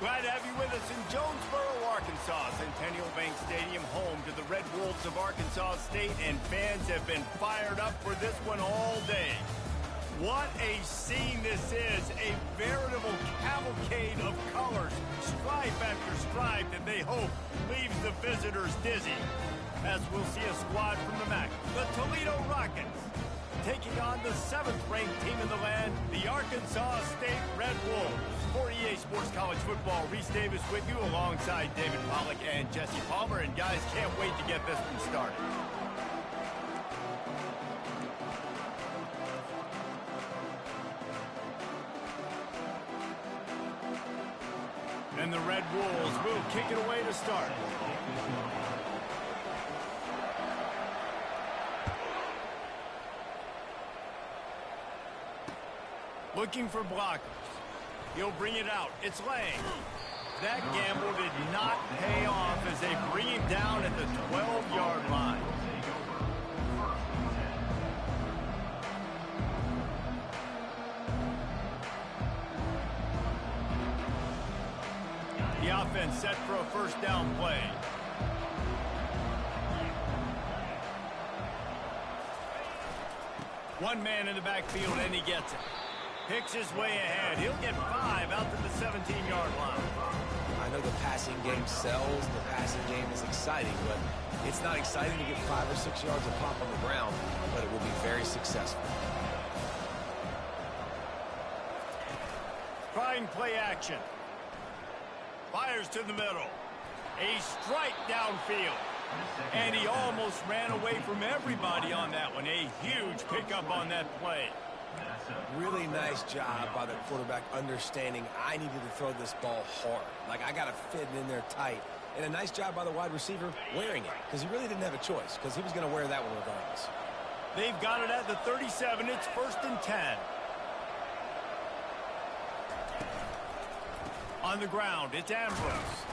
Glad to have you with us in Jonesboro, Arkansas. Centennial Bank Stadium, home to the Red Wolves of Arkansas State, and fans have been fired up for this one all day. What a scene this is, a veritable cavalcade of colors, stripe after stripe that they hope leaves the visitors dizzy. As we'll see a squad from the MAC, the Toledo Rockets, taking on the 7th-ranked team in the land, the Arkansas State Red Wolves. For EA Sports College Football, Reese Davis with you alongside David Pollack and Jesse Palmer. And guys, can't wait to get this one started. And the Red Wolves will kick it away to start. Looking for blockers. He'll bring it out. It's Lang. That gamble did not pay off as they bring him down at the 12-yard line. The offense set for a first down play. One man in the backfield, and he gets it. Picks his way ahead. He'll get 5 out to the 17-yard line. I know the passing game sells. The passing game is exciting, but it's not exciting to get 5 or 6 yards of pop on the ground, but it will be very successful. Trying play action. Fires to the middle. A strike downfield. And he almost ran away from everybody on that one. A huge pickup on that play. Really nice job by the quarterback understanding I needed to throw this ball hard. Like, I got to fit it in there tight. And a nice job by the wide receiver wearing it, because he really didn't have a choice, because he was going to wear that one regardless. They've got it at the 37. It's 1st and 10. On the ground, it's Ambrose.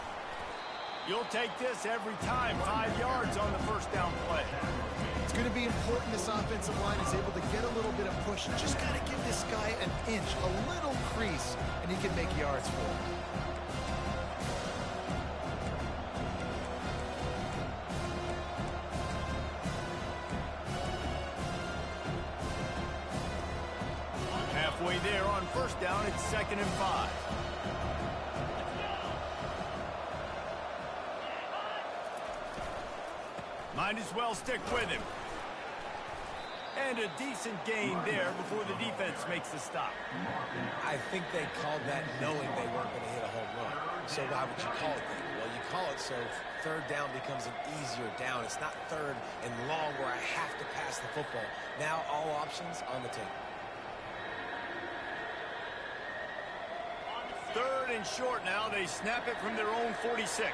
You'll take this every time. 5 yards on the first down play. It's going to be important this offensive line is able to get a little bit of push. Just got to give this guy an inch, a little crease, and he can make yards for him. Halfway there on first down, it's 2nd and 5. Might as well stick with him. And a decent gain there before the defense makes the stop. I think they called that knowing they weren't going to hit a home run. So why would you call it that? Well, you call it so 3rd down becomes an easier down. It's not 3rd and long where I have to pass the football. Now all options on the table. 3rd and short now. They snap it from their own 46.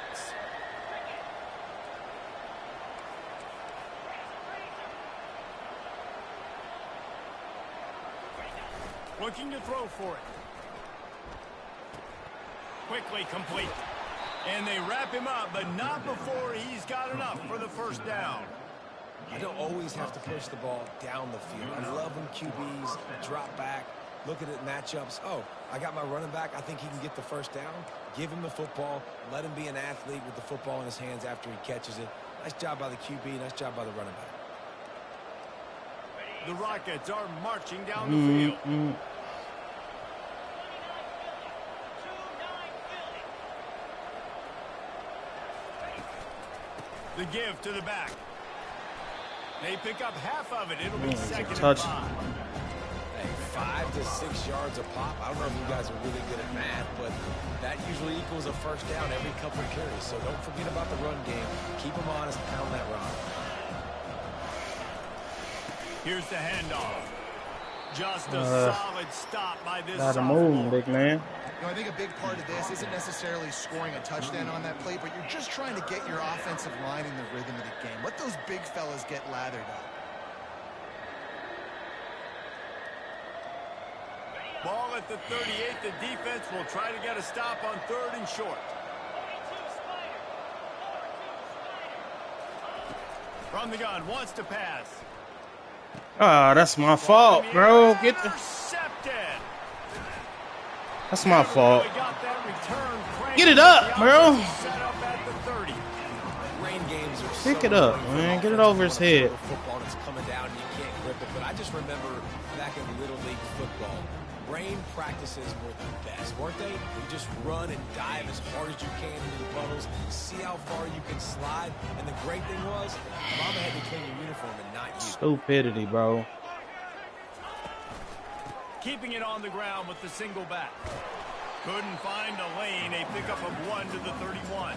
Looking to throw for it. Quickly complete. And they wrap him up, but not before he's got enough for the first down. I don't always have to push the ball down the field. I love when QBs drop back, look at it matchups. Oh, I got my running back. I think he can get the first down. Give him the football. Let him be an athlete with the football in his hands after he catches it. Nice job by the QB. Nice job by the running back. The Rockets are marching down the field. The give to the back. They pick up half of it. It'll be 2nd and 5. Hey, 5 to 6 yards a pop. I don't know if you guys are really good at math, but that usually equals a first down every couple of carries. So don't forget about the run game. Keep them honest, pound that rock. Here's the handoff. Just a solid stop by this Gotta move, big man. You know, I think a big part of this isn't necessarily scoring a touchdown on that play, but you're just trying to get your offensive line in the rhythm of the game. Let those big fellas get lathered up. Ball at the 38. The defense will try to get a stop on 3rd and short. From the gun, wants to pass. Ah, that's my fault, bro. Get the... Intercepted. That's my fault. Got that return Get it up, bro. Set up at the 30. Rain games are Pick so it up, annoying for man. an Get it offense over to his wanna throw head. the football and it's coming down and you can't grip it. But I just remember back in Little League football, rain practices were the best, weren't they? You just run and dive as hard as you can into the puddles, see how far you can slide. And the great thing was, Mama had to clean your uniform and not you. Stupidity, bro. Keeping it on the ground with the single back. Couldn't find a lane. A pickup of 1 to the 31.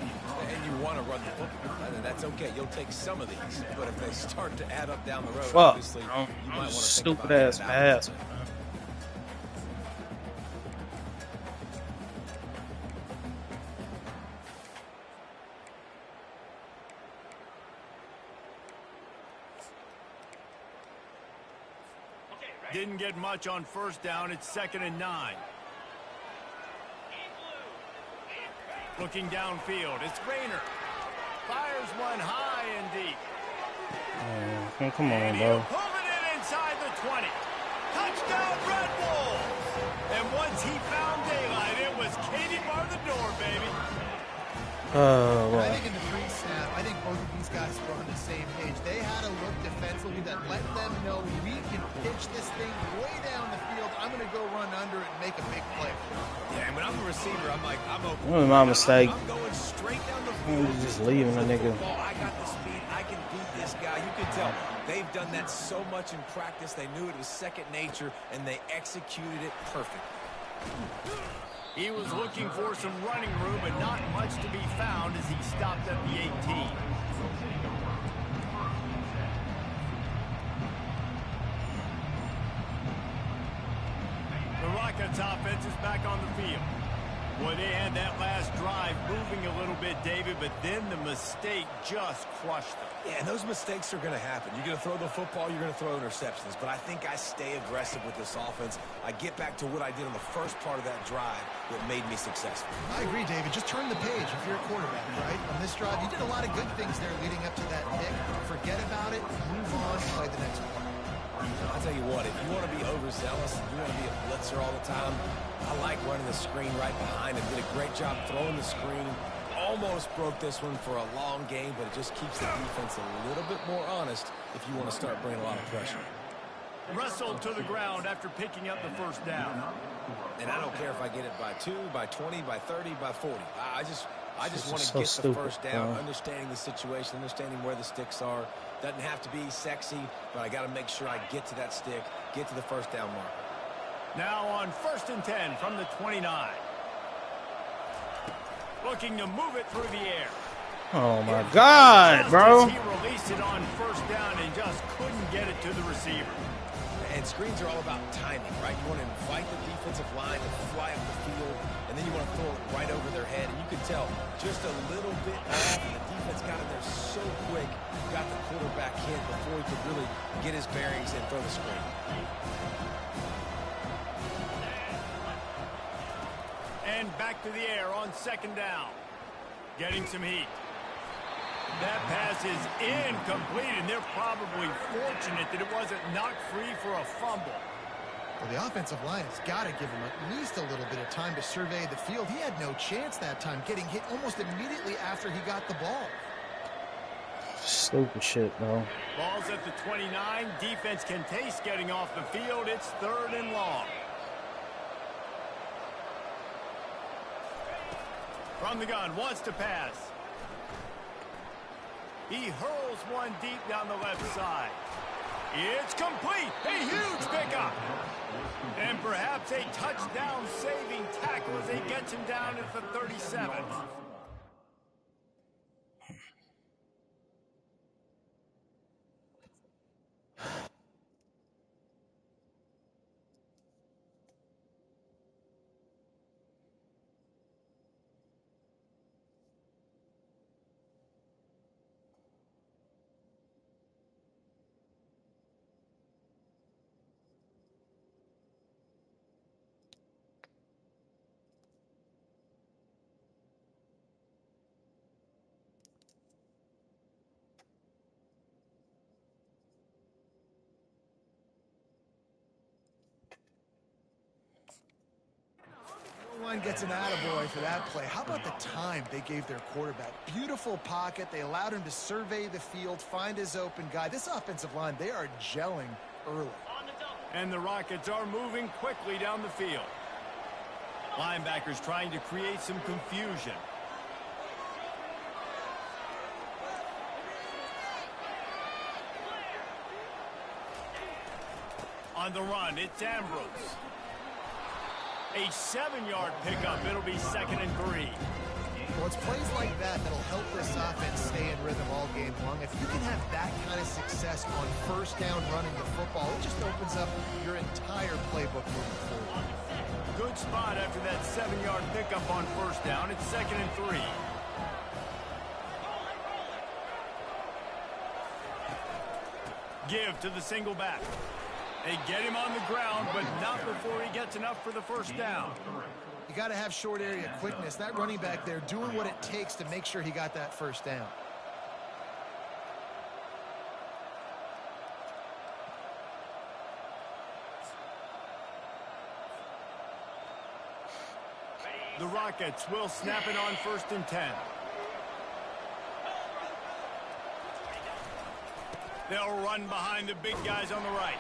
And you want to run the football. And that's okay. You'll take some of these. But if they start to add up down the road, Fuck, obviously, bro. you might want to think Stupid about ass getting it out. pass. Didn't get much on first down. It's 2nd and 9. Looking downfield. It's Rayner. Fires one high and deep. Oh, come on, And bro. he'll pull it in inside the 20. Touchdown, Red Wolves. And once he found daylight, it was Katie bar the door, baby. Oh, I well. think in the pre-snap, I think both of these guys were on the same page. They had a look defensively that let them know we can pitch this thing way down the field. I'm going to go run under it and make a big play. Yeah, and when I'm a receiver, I'm like, I'm open. That was my mistake. I'm going straight down the I'm field. just leaving the nigga. I got the speed. I can beat this guy. You can tell they've done that so much in practice. They knew it was second nature, and they executed it perfectly. He was looking for some running room, but not much to be found as he stopped at the 18. The Rockets offense is back on the field. Boy, they had that last drive moving a little bit, David, but then the mistake just crushed them. Yeah, and those mistakes are going to happen. You're going to throw the football, you're going to throw interceptions. But I think I stay aggressive with this offense. I get back to what I did on the first part of that drive that made me successful. I agree, David. Just turn the page if you're a quarterback, right? On this drive, you did a lot of good things there leading up to that pick. Forget about it, move on, play the next one. I'll tell you what, if you want to be overzealous, if you want to be a blitzer all the time, I like running the screen right behind him. Did a great job throwing the screen. Almost broke this one for a long game, but it just keeps the defense a little bit more honest if you want to start bringing a lot of pressure. Wrestled to the ground after picking up the first down. And I don't care if I get it by 2, by 20, by 30, by 40. I just want to so get the stupid, first down, bro. understanding the situation, understanding where the sticks are. Doesn't have to be sexy, but I got to make sure I get to that stick, get to the first down marker. Now on 1st and 10 from the 29. Looking to move it through the air. Oh, my God, Just bro. as he released it on first down and just couldn't get it to the receiver. And screens are all about timing, right? You want to invite the defensive line to fly up the field, and then you want to throw it right over their head. And you can tell just a little bit off, and the defense got in there so quick, got the quarterback hit before he could really get his bearings and throw the screen. And back to the air on 2nd down. Getting some heat. That pass is incomplete, and they're probably fortunate that it wasn't knocked free for a fumble. Well, the offensive line has got to give him at least a little bit of time to survey the field. He had no chance that time, getting hit almost immediately after he got the ball. Stupid shit, bro. Ball's at the 29. Defense can taste getting off the field. It's 3rd and long. From the gun, wants to pass. He hurls one deep down the left side. It's complete. A huge pickup. And perhaps a touchdown-saving tackle as he gets him down at the 37. line gets an attaboy for that play. How about the time they gave their quarterback? Beautiful pocket. They allowed him to survey the field, find his open guy. This offensive line, they are gelling early. And the Rockets are moving quickly down the field. Linebackers trying to create some confusion. On the run, it's Ambrose. A 7-yard pickup. It'll be 2nd and 3. Well, it's plays like that that'll help this offense stay in rhythm all game long. If you can have that kind of success on first down running the football, it just opens up your entire playbook moving forward. Good spot after that 7-yard pickup on first down. It's 2nd and 3. Give to the single back. They get him on the ground, but not before he gets enough for the first down. You got to have short area quickness. That running back there doing what it takes to make sure he got that first down. The Rockets will snap it on 1st and 10. They'll run behind the big guys on the right.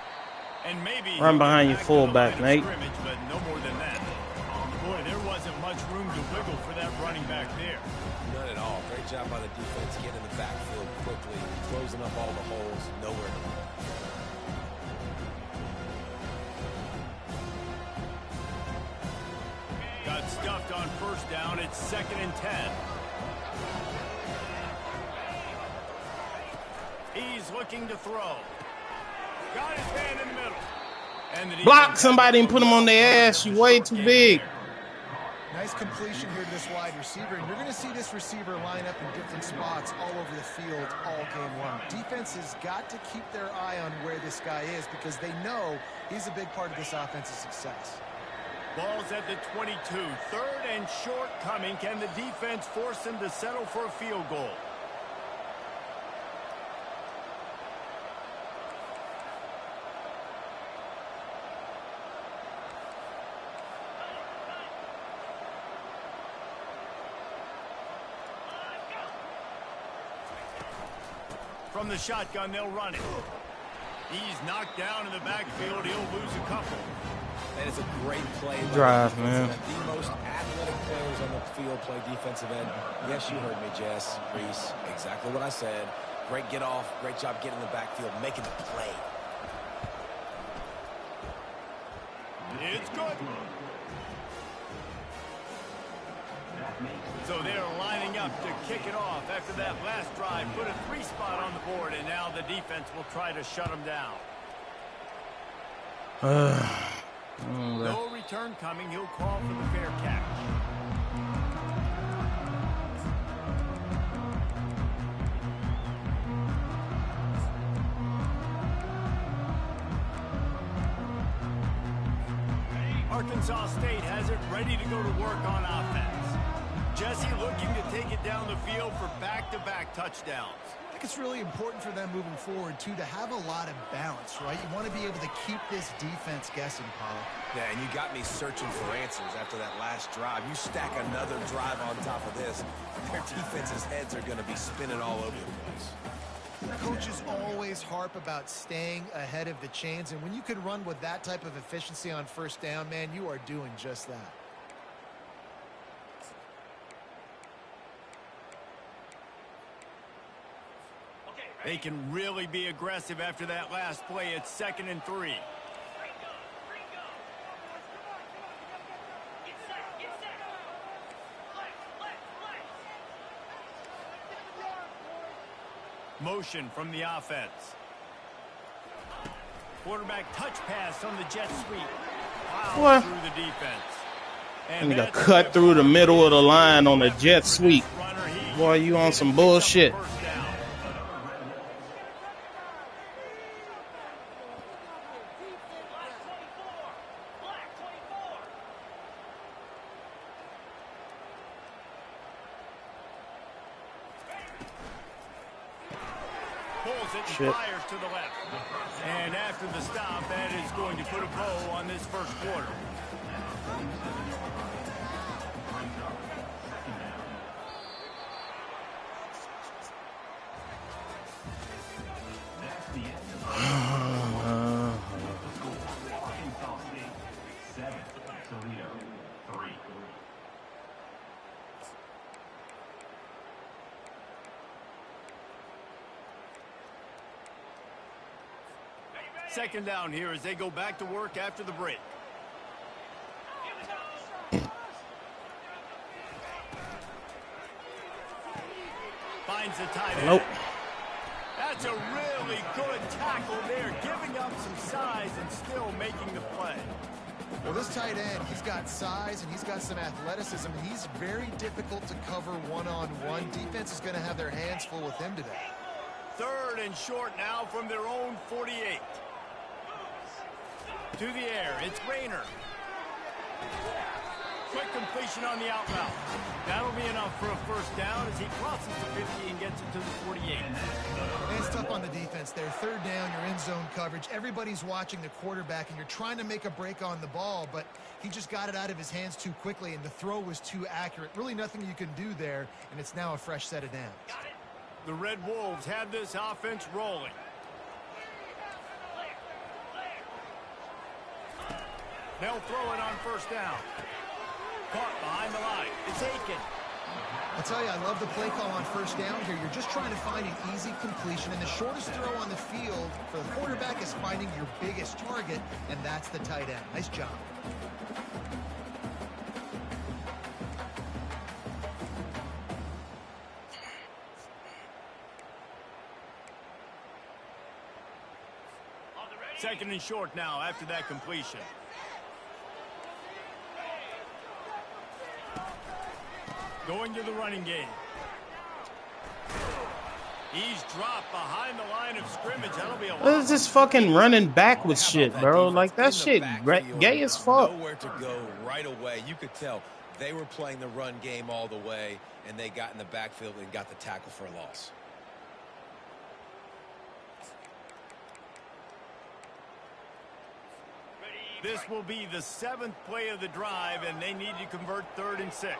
And maybe run behind your fullback, Nate. But no more than that. Boy, there wasn't much room to wiggle for that running back there. None at all. Great job by the defense getting in the backfield quickly, closing up all the holes, nowhere to run. Got stuffed on first down. It's 2nd and 10. He's looking to throw. Got his man in the middle. And block somebody and put him on their ass. You way too big. Nice completion here to this wide receiver. And you're going to see this receiver line up in different spots all over the field all game long. Defense has got to keep their eye on where this guy is because they know he's a big part of this offense's success. Ball's at the 22. 3rd and short coming. Can the defense force him to settle for a field goal? From the shotgun, they'll run it. He's knocked down in the backfield. He'll lose a couple. That is a great play. Drive, man. The most athletic players on the field play defensive end. Yes, you heard me, Jess, Reese. Exactly what I said. Great get off. Great job getting in the backfield, making the play. It's good. So they're lining up to kick it off after that last drive. Put a 3 spot on the board, and now the defense will try to shut them down. No return coming. He'll call for the fair catch. Arkansas State has it ready to go to work on offense. Jesse looking to take it down the field for back-to-back touchdowns. I think it's really important for them moving forward, too, to have a lot of balance, right? You want to be able to keep this defense guessing, Paulo. Yeah, and you got me searching for answers after that last drive. You stack another drive on top of this, their defense's heads are going to be spinning all over the place. Coaches always harp about staying ahead of the chains, and when you can run with that type of efficiency on first down, man, you are doing just that. They can really be aggressive after that last play. It's 2nd and 3. Motion from the offense. Quarterback touch pass on the jet sweep. Wow, through the defense. And got cut through the middle of the line on the jet sweep. Boy, you on some bullshit. Shit. Fires to the left. And after the stop, that is going to put a bow on this first quarter. Second down here as they go back to work after the break. Finds the tight end. Nope. That's a really good tackle there, giving up some size and still making the play. Well, this tight end, he's got size and he's got some athleticism. He's very difficult to cover one-on-one. Defense is going to have their hands full with him today. Third and short now from their own 48. To the air, it's Rayner. Quick completion on the out route. That'll be enough for a first down as he crosses the 50 and gets it to the 48. And it's tough on the defense there. Third down, you're in zone coverage. Everybody's watching the quarterback, and you're trying to make a break on the ball, but he just got it out of his hands too quickly, and the throw was too accurate. Really nothing you can do there, and it's now a fresh set of downs. The Red Wolves have this offense rolling. They'll throw it on first down. Caught behind the line. It's Aiken. I'll tell you, I love the play call on first down here. You're just trying to find an easy completion, and the shortest throw on the field for the quarterback is finding your biggest target, and that's the tight end. Nice job. Second and short now after that completion. Going to the running game. He's dropped behind the line of scrimmage. That'll be a What is this fucking running backwards shit, bro? Like, that shit gay as fuck. Nowhere to go right away. You could tell they were playing the run game all the way, and they got in the backfield and got the tackle for a loss. This will be the 7th play of the drive, and they need to convert 3rd and 6.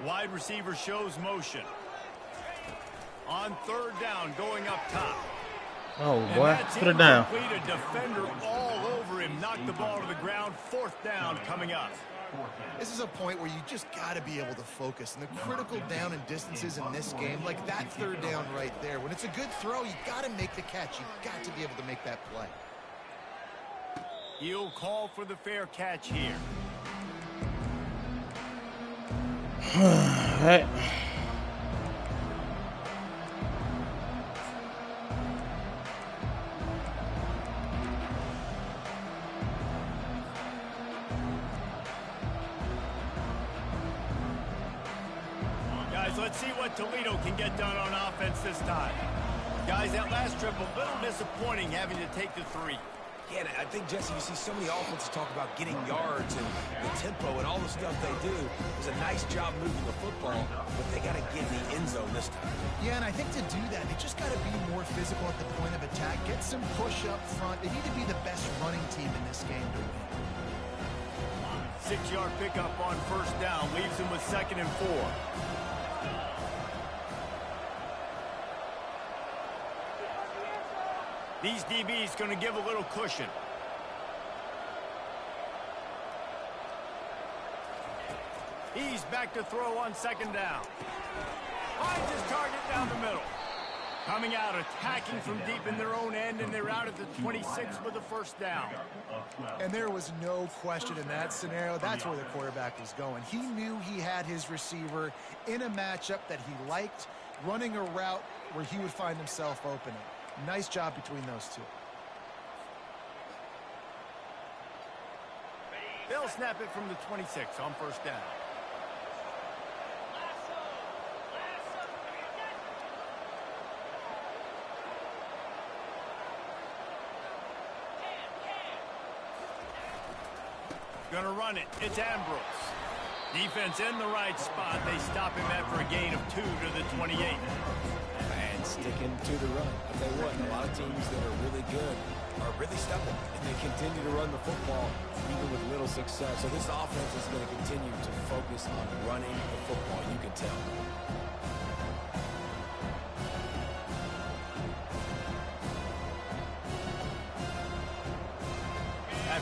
Wide receiver shows motion. On 3rd down, going up top. Oh, boy. Put it down. A defender all over him. Knocked the ball to the ground. 4th down coming up. This is a point where you just got to be able to focus. And the critical down and distances in this game, like that 3rd down right there, when it's a good throw, you got to make the catch. You got to be able to make that play. He'll call for the fair catch here. Right. Guys, let's see what Toledo can get done on offense this time. Guys, that last trip, a little disappointing having to take the 3. Yeah, and I think, Jesse, you see so many offenses talk about getting yards and the tempo and all the stuff they do. It was a nice job moving the football, but they got to get in the end zone this time. Yeah, and I think to do that, they just got to be more physical at the point of attack. Get some push up front. They need to be the best running team in this game to win. 6-yard pickup on first down leaves him with 2nd and 4. These DBs going to give a little cushion. He's back to throw on 2nd down. Finds his target down the middle. Coming out, attacking from deep in their own end, and they're out at the 26 with a first down. And there was no question in that scenario. That's where the quarterback was going. He knew he had his receiver in a matchup that he liked, running a route where he would find himself opening. Nice job between those two. They'll snap it from the 26 on first down. Gonna run it. It's Ambrose. Defense in the right spot. They stop him after a gain of 2 to the 28. And sticking to the run. I'll tell you what, a lot of teams that are really good are really stubborn, and they continue to run the football even with little success. So this offense is going to continue to focus on running the football. You can tell.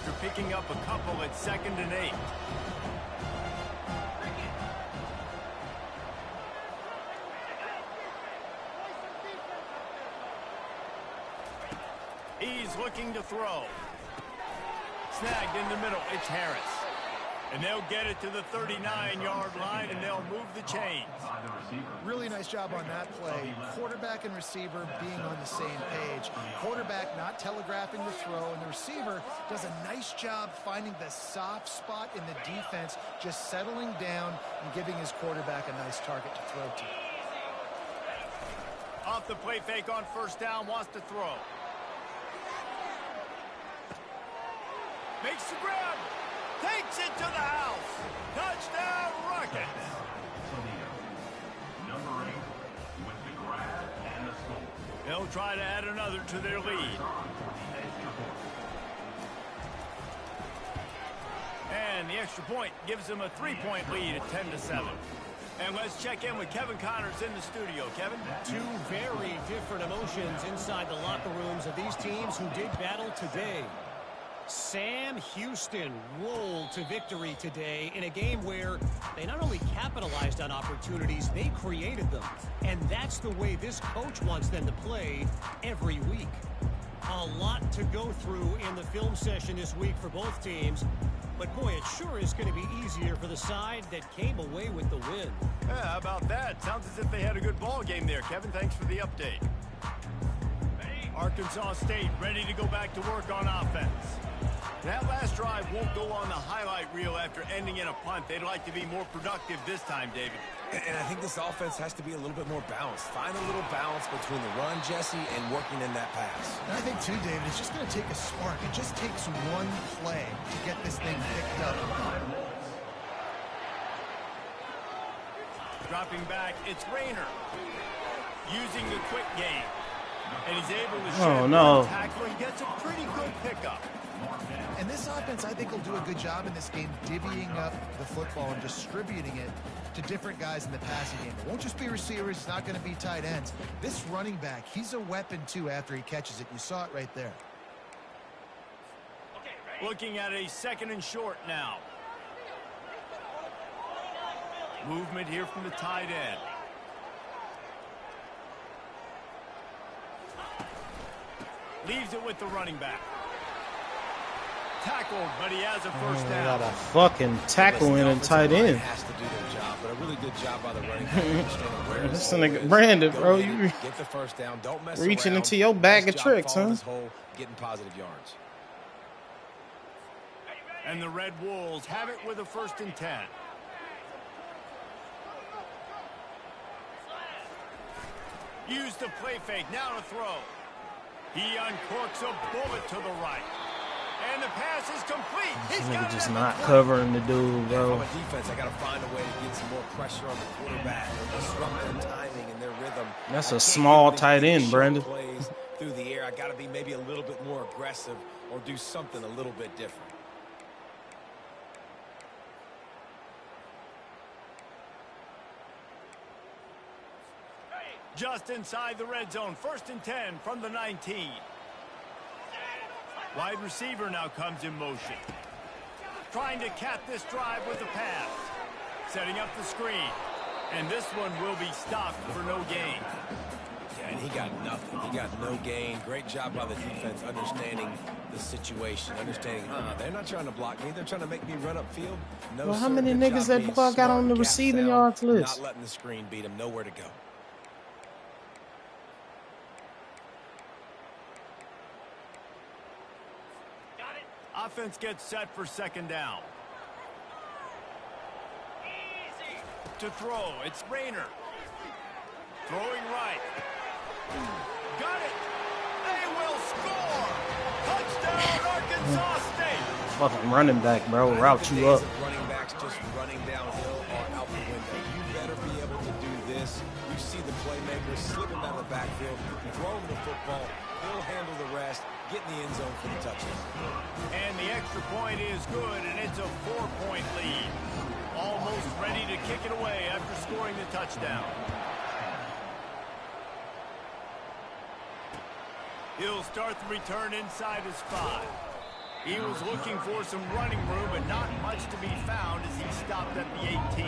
after picking up a couple at 2nd and 8. He's looking to throw. Snagged in the middle. It's Harris. And they'll get it to the 39-yard line, and they'll move the chains. Really nice job on that play. Quarterback and receiver being on the same page. Quarterback not telegraphing the throw, and the receiver does a nice job finding the soft spot in the defense, just settling down and giving his quarterback a nice target to throw to. Off the play fake on 1st down, wants to throw. Makes the grab. Takes it to the house. Touchdown, Rockets. Number 8 with the grab and the score. They'll try to add another to their lead. And the extra point gives them a 3-point lead at 10-7. And let's check in with Kevin Connors in the studio. Kevin? Two very different emotions inside the locker rooms of these teams who did battle today. Sam Houston rolled to victory today in a game where they not only capitalized on opportunities, they created them. And that's the way this coach wants them to play every week. A lot to go through in the film session this week for both teams. But boy, it sure is going to be easier for the side that came away with the win. Yeah, how about that? Sounds as if they had a good ball game there, Kevin. Thanks for the update. Arkansas State ready to go back to work on offense. That last drive won't go on the highlight reel after ending in a punt. They'd like to be more productive this time, David. And I think this offense has to be a little bit more balanced. Find a little balance between the run, Jesse, and working in that pass. And I think, too, David, it's just going to take a spark. It just takes one play to get this thing picked up. Dropping back, it's Rayner. Using the quick game. And he's able to tackle and gets a pretty good pickup. And this offense, I think, will do a good job in this game divvying up the football and distributing it to different guys in the passing game. It won't just be receivers. It's not going to be tight ends. This running back, he's a weapon, too, after he catches it. You saw it right there. Looking at a 2nd and short now. Movement here from the tight end. Leaves it with the running back. Tackled, but he has a first down. Got a fucking tackle in a tight end. Has to do their job, but a really good job by the running back. This nigga Brandon, bro, you get the first down. Don't mess reaching around. into your bag of tricks, huh? Getting positive yards. And the Red Wolves have it with a 1st and 10. Use the play fake, now to throw. He uncorks a bullet to the right. And the pass is complete. This nigga just not covering the dude, bro. From a defense, I got to find a way to get some more pressure on the quarterback or disrupt their timing and their rhythm. That's a small tight end, Brandon. Plays through the air. I got to be maybe a little bit more aggressive or do something a little bit different. Just inside the red zone. 1st and 10 from the 19. Wide receiver now comes in motion. Trying to cap this drive with a pass. Setting up the screen. And this one will be stopped for no gain. Yeah, and he got nothing. He got no gain. Great job by the defense understanding the situation. Understanding, they're not trying to block me. They're trying to make me run upfield. No, well, how many niggas that boy got on the receiving yards list? Not letting the screen beat him. Nowhere to go. Offense gets set for 2nd down. To throw, it's Rayner. Throwing right. Got it. They will score. Touchdown, Arkansas State. Fucking running back, bro. Route you up. Running backs just running downhill or out the window. You better be able to do this. You see the playmakers slipping down the backfield, throwing the football. He'll handle the rest, get in the end zone for the touchdown. And the extra point is good, and it's a 4-point lead. Almost ready to kick it away after scoring the touchdown. He'll start the return inside his 5. He was looking for some running room, but not much to be found as he stopped at the 18.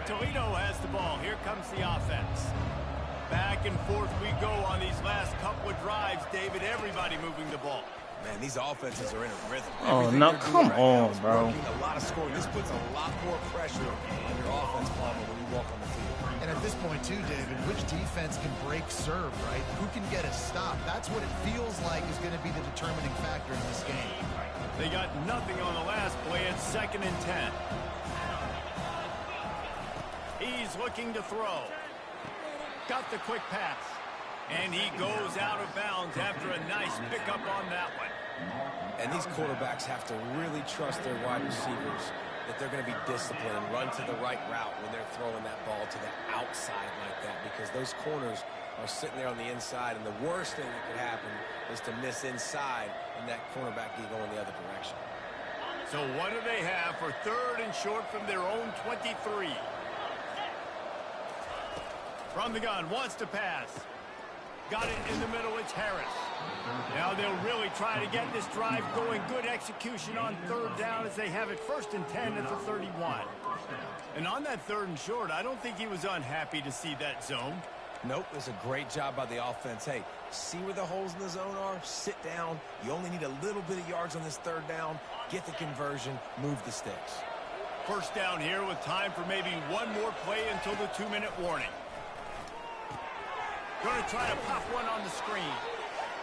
Toledo has the ball. Here comes the offense. Back and forth we go on these last couple of drives, David. Everybody moving the ball. Man, these offenses are in a rhythm. Oh, no, come on, bro. A lot of scoring. This puts a lot more pressure on your offense, Palmer, when you walk on the field. And at this point, too, David, which defense can break serve, right? Who can get a stop? That's what it feels like is going to be the determining factor in this game. They got nothing on the last play. It's 2nd and 10. He's looking to throw. Got the quick pass. And he goes out of bounds after a nice pickup on that one. And these quarterbacks have to really trust their wide receivers that they're going to be disciplined and run to the right route when they're throwing that ball to the outside like that, because those corners are sitting there on the inside, and the worst thing that could happen is to miss inside and that cornerback be going the other direction. So what do they have for 3rd and short from their own 23? From the gun, wants to pass. Got it in the middle, it's Harris. Now they'll really try to get this drive going. Good execution on 3rd down as they have it 1st and 10 at the 31. And on that 3rd and short, I don't think he was unhappy to see that zone. Nope, it's a great job by the offense. Hey, see where the holes in the zone are? Sit down. You only need a little bit of yards on this 3rd down. Get the conversion, move the sticks. 1st down here with time for maybe one more play until the 2-minute warning. Going to try to pop one on the screen.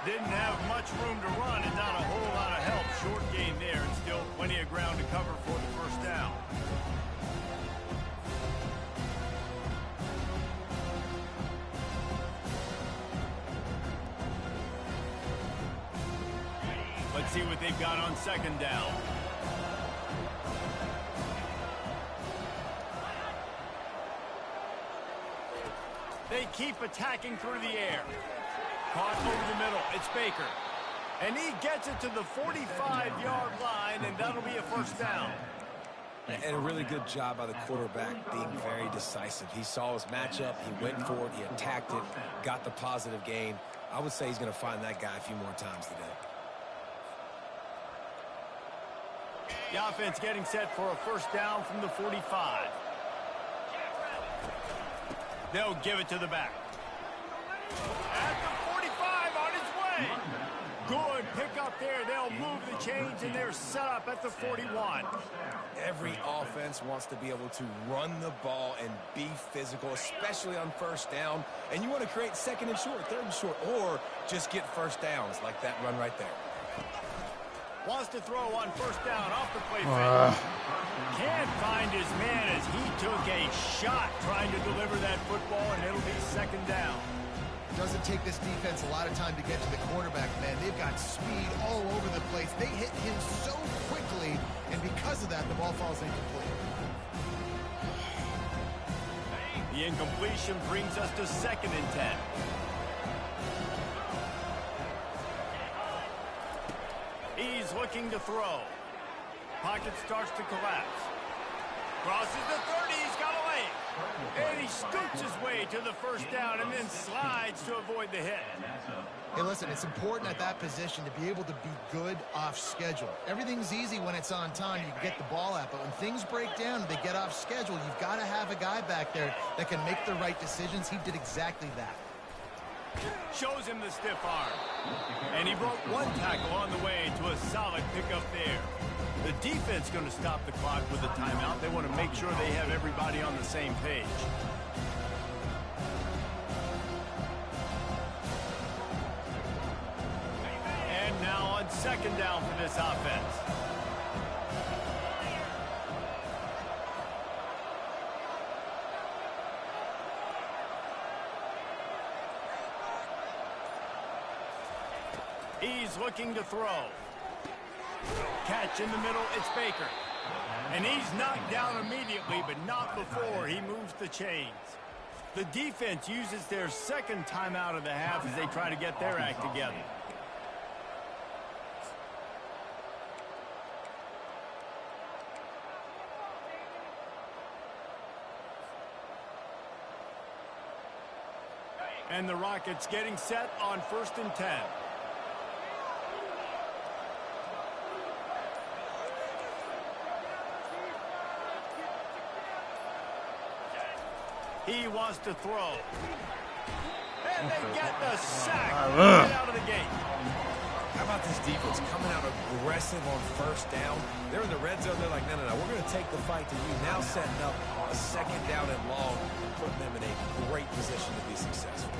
Didn't have much room to run and not a whole lot of help. Short gain there and still plenty of ground to cover for the 1st down. Let's see what they've got on 2nd down. They keep attacking through the air. Caught over the middle. It's Baker. And he gets it to the 45-yard line, and that'll be a 1st down. And a really good job by the quarterback being very decisive. He saw his matchup. He went for it. He attacked it. Got the positive gain. I would say he's going to find that guy a few more times today. The offense getting set for a 1st down from the 45. They'll give it to the back. At the 45 on his way. Good pickup there. They'll move the chains, and they're set up at the 41. Every offense wants to be able to run the ball and be physical, especially on 1st down. And you want to create 2nd and short, 3rd and short, or just get 1st downs like that run right there. Wants to throw on 1st down off the play fake. Can't find his man as he took a shot trying to deliver that football, and it'll be 2nd down. Doesn't take this defense a lot of time to get to the quarterback, man. They've got speed all over the place. They hit him so quickly, and because of that, the ball falls incomplete. The incompletion brings us to 2nd and 10. He's looking to throw. Pocket starts to collapse. Crosses the 30. He's got away. And he scoots his way to the 1st down and then slides to avoid the hit. Hey, listen, it's important at that position to be able to be good off schedule. Everything's easy when it's on time. You can get the ball out. But when things break down and they get off schedule, you've got to have a guy back there that can make the right decisions. He did exactly that. Shows him the stiff arm. And he broke one tackle on the way to a solid pickup there. The defense going to stop the clock with a timeout. They want to make sure they have everybody on the same page. And now on 2nd down for this offense. He's looking to throw. Catch in the middle, it's Baker. And he's knocked down immediately, but not before he moves the chains. The defense uses their 2nd timeout of the half as they try to get their act together. And the Rockets getting set on 1st and 10. He wants to throw. And they get the sack right out of the gate. How about this defense coming out aggressive on 1st down? They're in the red zone. They're like, no, we're going to take the fight to you. Now setting up a 2nd down and long, putting them in a great position to be successful.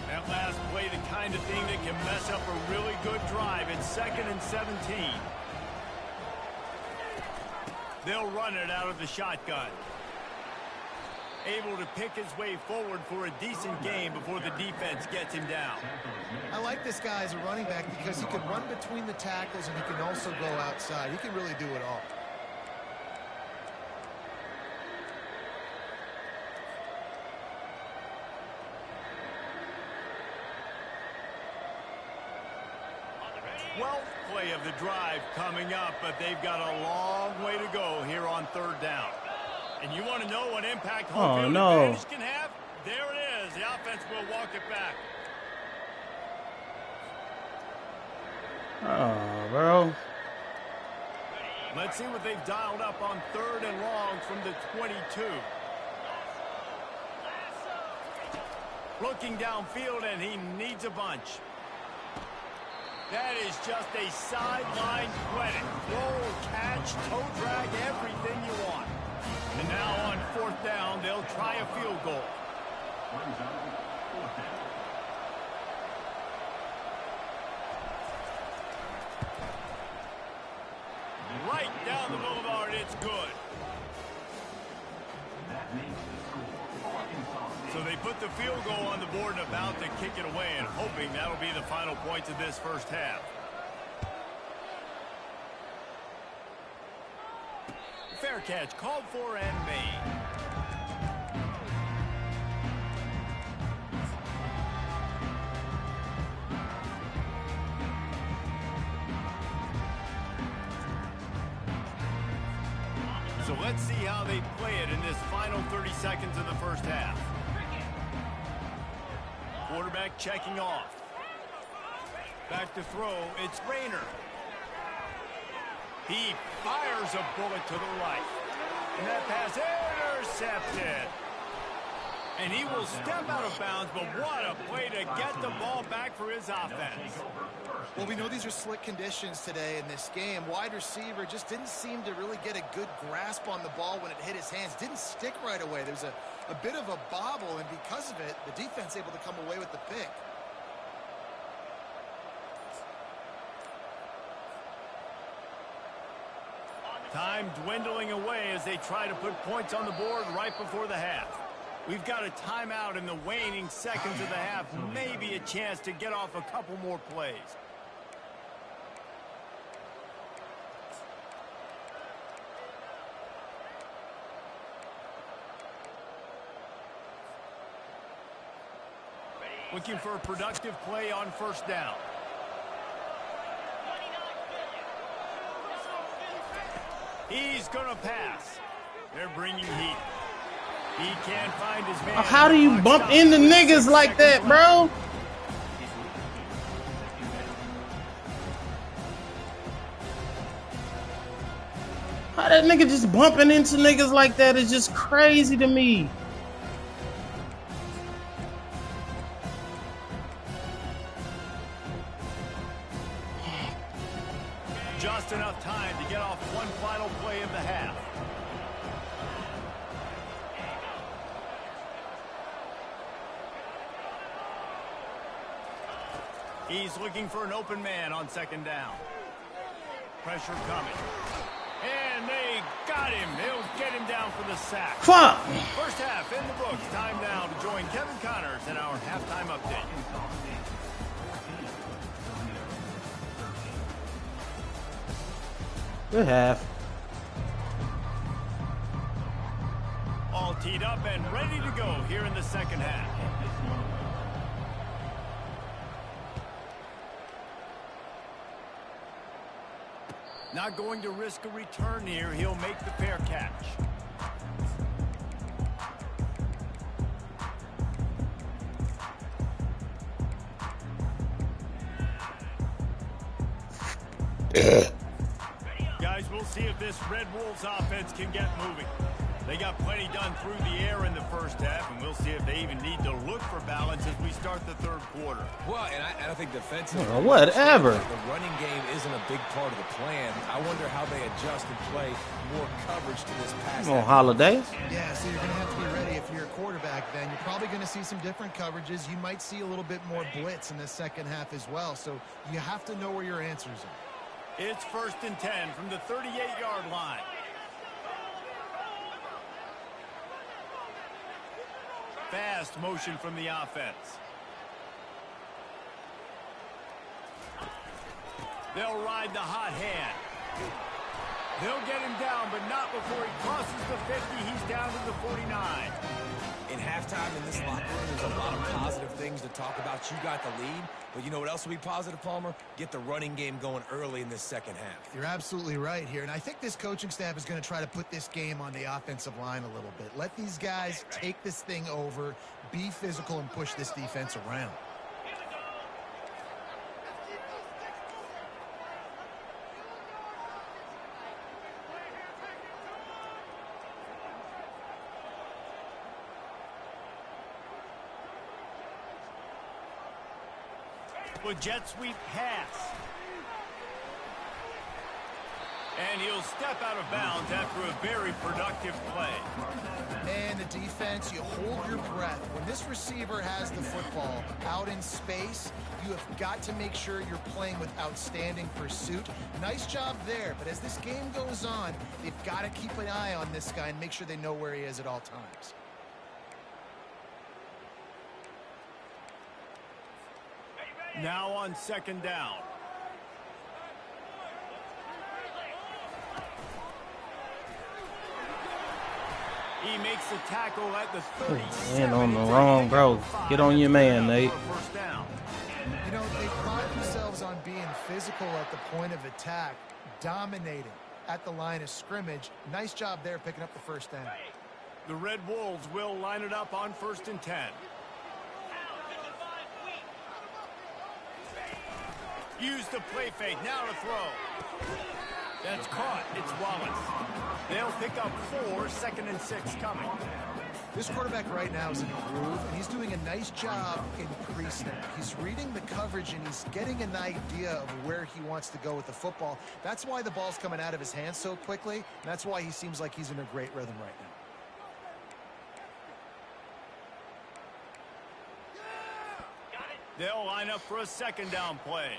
That last play, the kind of thing that can mess up a really good drive. It's 2nd and 17. They'll run it out of the shotgun. Able to pick his way forward for a decent game before the defense gets him down. I like this guy as a running back because he can run between the tackles and he can also go outside. He can really do it all. Play of the drive coming up, but they've got a long way to go here on 3rd down. And you want to know what impact home field advantage can have? There it is. The offense will walk it back. Oh, bro. Let's see what they've dialed up on 3rd and long from the 22. Looking downfield, and he needs a bunch. That is just a sideline credit. Roll, catch, toe drag, everything you want. And now on 4th down, they'll try a field goal. Right down the boulevard, it's good. So they put the field goal on the board and about to kick it away, and hoping that'll be the final points of this 1st half. Fair catch called for and made. So let's see how they play it in this final 30 seconds of the 1st half. Quarterback checking off. Back to throw. It's Rayner. He fires a bullet to the right. And that pass intercepted. And he will step out of bounds, but what a play to get the ball back for his offense. Well, we know these are slick conditions today in this game. Wide receiver just didn't seem to really get a good grasp on the ball when it hit his hands. Didn't stick right away. There's a bit of a bobble, and because of it, the defense able to come away with the pick. Time dwindling away as they try to put points on the board right before the half. We've got a timeout in the waning seconds of the half. Maybe a chance to get off a couple more plays. Looking for a productive play on 1st down. He's going to pass. They're bringing heat. He can't find his man. How do you bump into niggas like that, bro? How that nigga just bumping into niggas like that is just crazy to me. Just enough time to get off one final play of the half. He's looking for an open man on 2nd down. Pressure coming. And they got him. They'll get him down for the sack. Fuck! 1st half in the books. Time now to join Kevin Connors in our halftime update. Good half. All teed up and ready to go here in the 2nd half. Not going to risk a return here. He'll make the fair catch. Guys, we'll see if this Red Wolves offense can get moving. They got plenty done through the air in the first half, and we'll see if they even need to look for balance as we start the third quarter. Well, and I think defensively, whatever. The running game isn't a big part of the plan. I wonder how they adjust and play more coverage to this pass. Come on, Holiday. Yeah, so you're going to have to be ready if you're a quarterback then. You're probably going to see some different coverages. You might see a little bit more blitz in the second half as well, so you have to know where your answers are. It's 1st and 10 from the 38-yard line. Fast motion from the offense. They'll ride the hot hand. They'll get him down, but not before he crosses the 50. He's down to the 49. In halftime in this locker room, there's a lot of positive things to talk about. You got the lead, but you know what else will be positive, Palmer? Get the running game going early in this second half. You're absolutely right here, and I think this coaching staff is going to try to put this game on the offensive line a little bit. Let these guys take this thing over, be physical, and push this defense around. With jet sweep pass. And he'll step out of bounds after a very productive play. Man, the defense, you hold your breath. When this receiver has the football out in space, you have got to make sure you're playing with outstanding pursuit. Nice job there, but as this game goes on, they've got to keep an eye on this guy and make sure they know where he is at all times. Now on 2nd down. He makes the tackle at the 30. Man on the wrong, bro. Get on your man, Nate. You know, they pride themselves on being physical at the point of attack, dominating at the line of scrimmage. Nice job there picking up the 1st down. The Red Wolves will line it up on 1st and 10. Use the play fake, now to throw. That's caught, it's Wallace. They'll pick up 4, 2nd and 6 coming. This quarterback right now is in a groove, and he's doing a nice job in pre-snap. He's reading the coverage, and he's getting an idea of where he wants to go with the football. That's why the ball's coming out of his hands so quickly, and that's why he seems like he's in a great rhythm right now. They'll line up for a 2nd down play.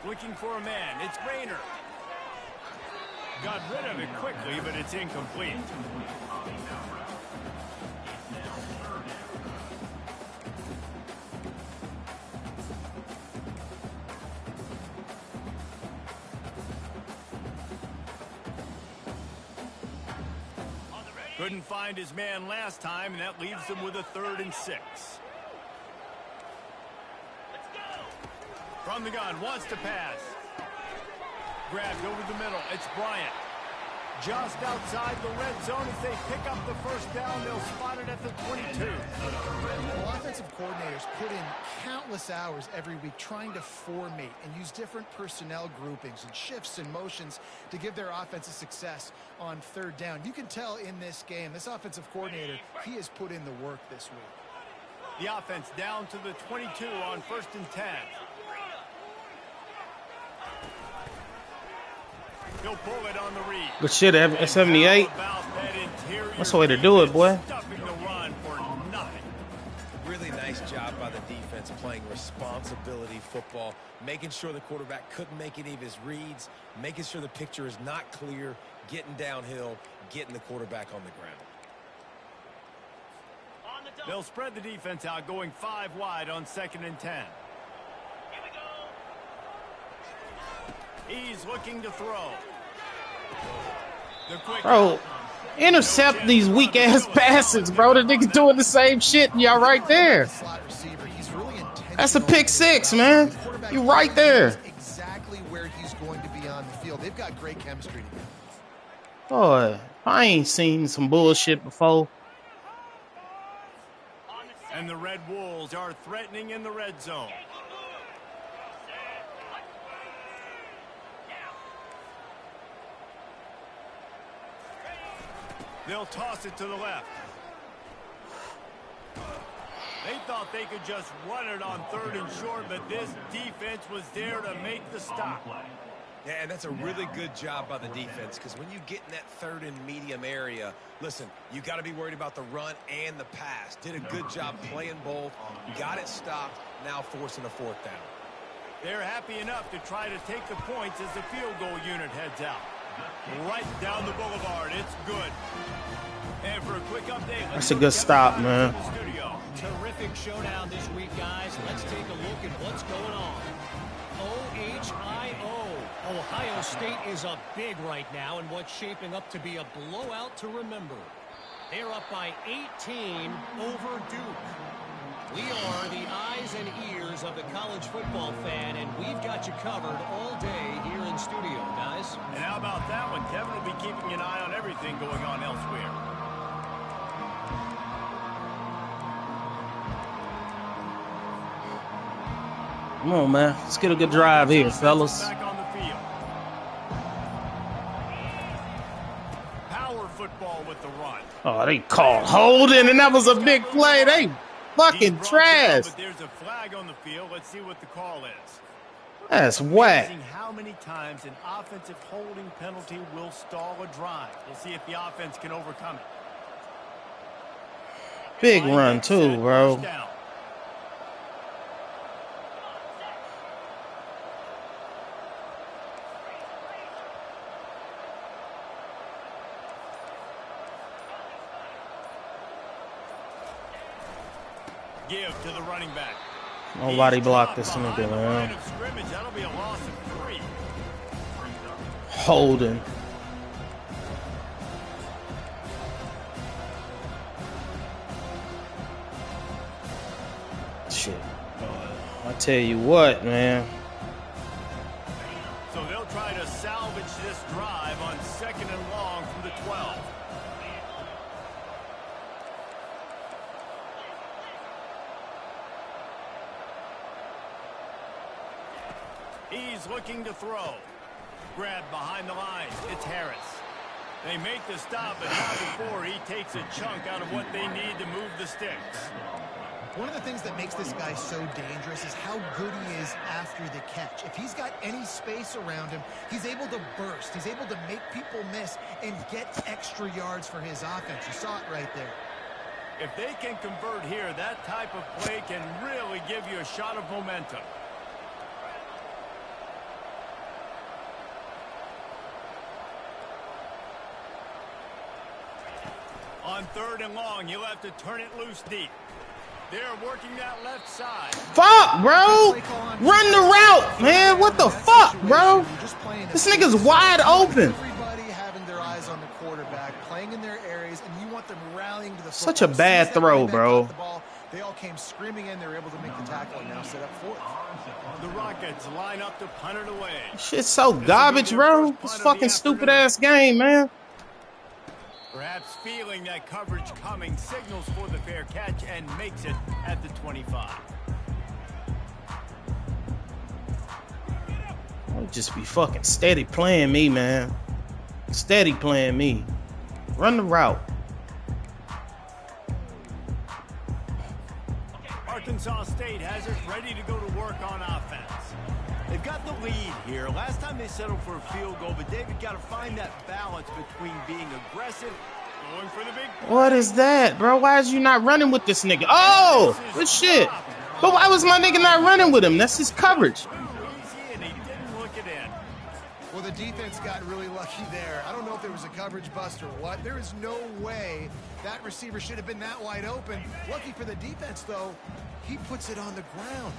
Looking for a man. It's Rayner. Got rid of it quickly, but it's incomplete. Couldn't find his man last time, and that leaves him with a 3rd and 6. From the gun, wants to pass. Grabbed over the middle. It's Bryant. Just outside the red zone. As they pick up the 1st down, they'll spot it at the 22. Well, offensive coordinators put in countless hours every week trying to formate and use different personnel groupings and shifts and motions to give their offense a success on 3rd down. You can tell in this game, this offensive coordinator, he has put in the work this week. The offense down to the 22 on 1st and 10. He'll pull it on the read. Good shit at 78. That's the way to do it, boy. Really nice job by the defense playing responsibility football, making sure the quarterback couldn't make any of his reads, making sure the picture is not clear, getting downhill, getting the quarterback on the ground. They'll spread the defense out, going 5 wide on 2nd and 10. He's looking to throw. Bro, intercept these weak-ass passes, bro. The nigga doing the same shit, and y'all right there. That's a pick six, man. You right there. Exactly where he's going to be on the field. They've got great chemistry together. Boy, I ain't seen some bullshit before. And the Red Wolves are threatening in the red zone. They'll toss it to the left. They thought they could just run it on 3rd and short, but this defense was there to make the stop. Yeah, and that's a really good job by the defense, because when you get in that 3rd and medium area, listen, you got to be worried about the run and the pass. Did a good job playing both, got it stopped, now forcing a 4th down. They're happy enough to try to take the points as the field goal unit heads out. Right down the boulevard, it's good. And for a quick update, that's a good stop, man. Terrific showdown this week, guys. Let's take a look at what's going on. OHIO. Ohio State is up big right now in what's shaping up to be a blowout to remember. They're up by 18 over Duke. We are the eyes and ears of the college football fan, and we've got you covered all day here in studio, guys. And how about that one? Kevin will be keeping an eye on everything going on elsewhere. Come on, man. Let's get a good drive here, fellas. Back on the field. Power football with the run. Oh, they called holding, and that was a big play. They fucking trash. But there's a flag on the field. Let's see what the call is. That's whack. How many times an offensive holding penalty will stall a drive? We'll see if the offense can overcome it. Big run too, bro. Give to the running back. Nobody blocked this nigga, man. That'll be a loss of 3. Holding. Shit. I tell you what, man. So they'll try to salvage this drive on 2nd and long from the 12. He's looking to throw. Grabbed behind the lines. It's Harris. They make the stop, but not before he takes a chunk out of what they need to move the sticks. One of the things that makes this guy so dangerous is how good he is after the catch. If he's got any space around him, he's able to burst. He's able to make people miss and get extra yards for his offense. You saw it right there. If they can convert here, that type of play can really give you a shot of momentum. On 3rd and long, you'll have to turn it loose deep. They're working that left side. Fuck, bro. Run the route, man. What the fuck, bro? This nigga's wide open. Everybody having their eyes on the quarterback, playing in their areas, and you want them rallying to the football. Such a bad throw, bro. They all came screaming in. They were able to make the tackle and now set up 4th. The Rockets line up to punt it away. Shit's so garbage, bro. This fucking stupid ass game, man. Perhaps feeling that coverage coming, signals for the fair catch and makes it at the 25. I'll just be fucking steady playing me, man. Steady playing me. Run the route. Arkansas State has it ready to go to work on offense. They've got the lead here. Last time they settled for a field goal, but David got to find that balance between being aggressive, going for the big play. What is that, bro? Why is you not running with this nigga? Oh, good shit. But why was my nigga not running with him? That's his coverage. And he didn't look it in. Well, the defense got really lucky there. I don't know if there was a coverage bust or what. There is no way that receiver should have been that wide open. Lucky for the defense, though, he puts it on the ground.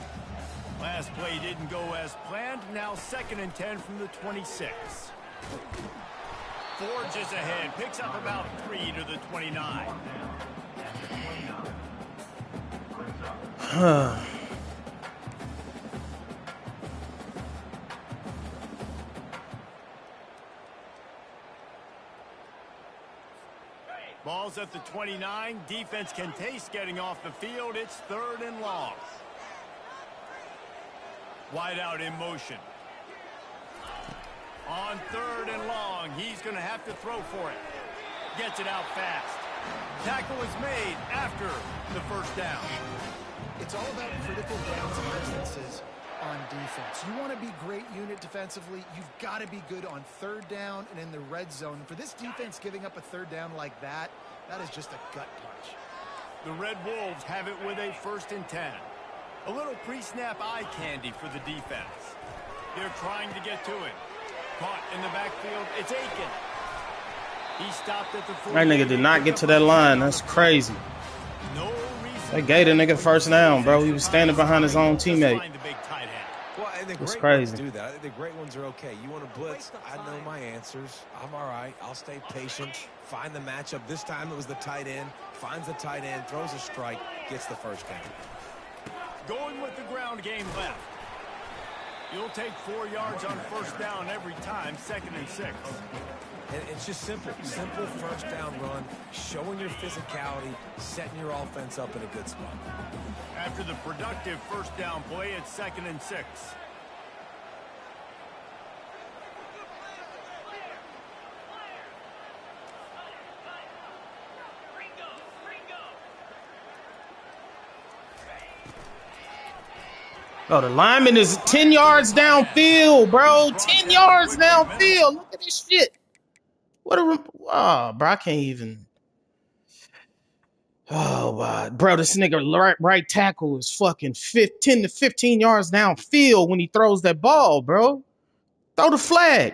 Last play didn't go as planned. Now 2nd and 10 from the 26. forges ahead, picks up about 3 to the 29. Ball's at the 29. Defense can taste getting off the field. It's 3rd and long. Wide out in motion. On 3rd and long, he's going to have to throw for it. Gets it out fast. Tackle is made after the first down. It's all about critical downs and distances on defense. You want to be great unit defensively, you've got to be good on 3rd down and in the red zone. For this defense giving up a 3rd down like that, that is just a gut punch. The Red Wolves have it with a 1st and 10. A little pre-snap eye candy for the defense. They're trying to get to it. Caught in the backfield. It's Aiken. He stopped at the 40. That nigga did not get to that line. That's crazy. No reason. They gave the nigga first down, bro. He was standing behind his own teammate. Well, and the That's great crazy. ones do that. I think the great ones are okay. You want to blitz? I know my answers. I'm all right. I'll stay patient. Find the matchup. This time it was the tight end. Finds the tight end, throws a strike, gets the first down. Going with the ground game left. You'll take 4 yards on 1st down every time, 2nd and 6. And it's just simple. Simple first down run, showing your physicality, setting your offense up in a good spot. After the productive 1st down play, it's 2nd and 6. Oh, the lineman is 10 yards downfield, bro. 10 yards downfield. Look at this shit. What a... Oh, bro, I can't even... Oh, wow. Bro, this nigga right tackle is fucking 10 to 15 yards downfield when he throws that ball, bro. Throw the flag.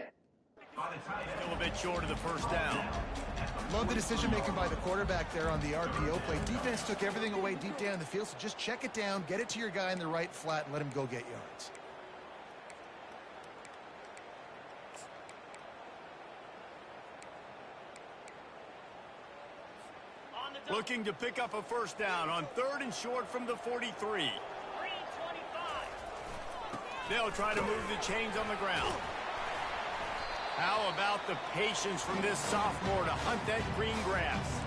Still a bit short of the 1st down. Love the decision-making by the quarterback there on the RPO play. Defense took everything away deep down the field, so just check it down, get it to your guy in the right flat, and let him go get yards. Looking to pick up a 1st down on 3rd and short from the 43. They'll try to move the chains on the ground. How about the patience from this sophomore to hunt that green grass?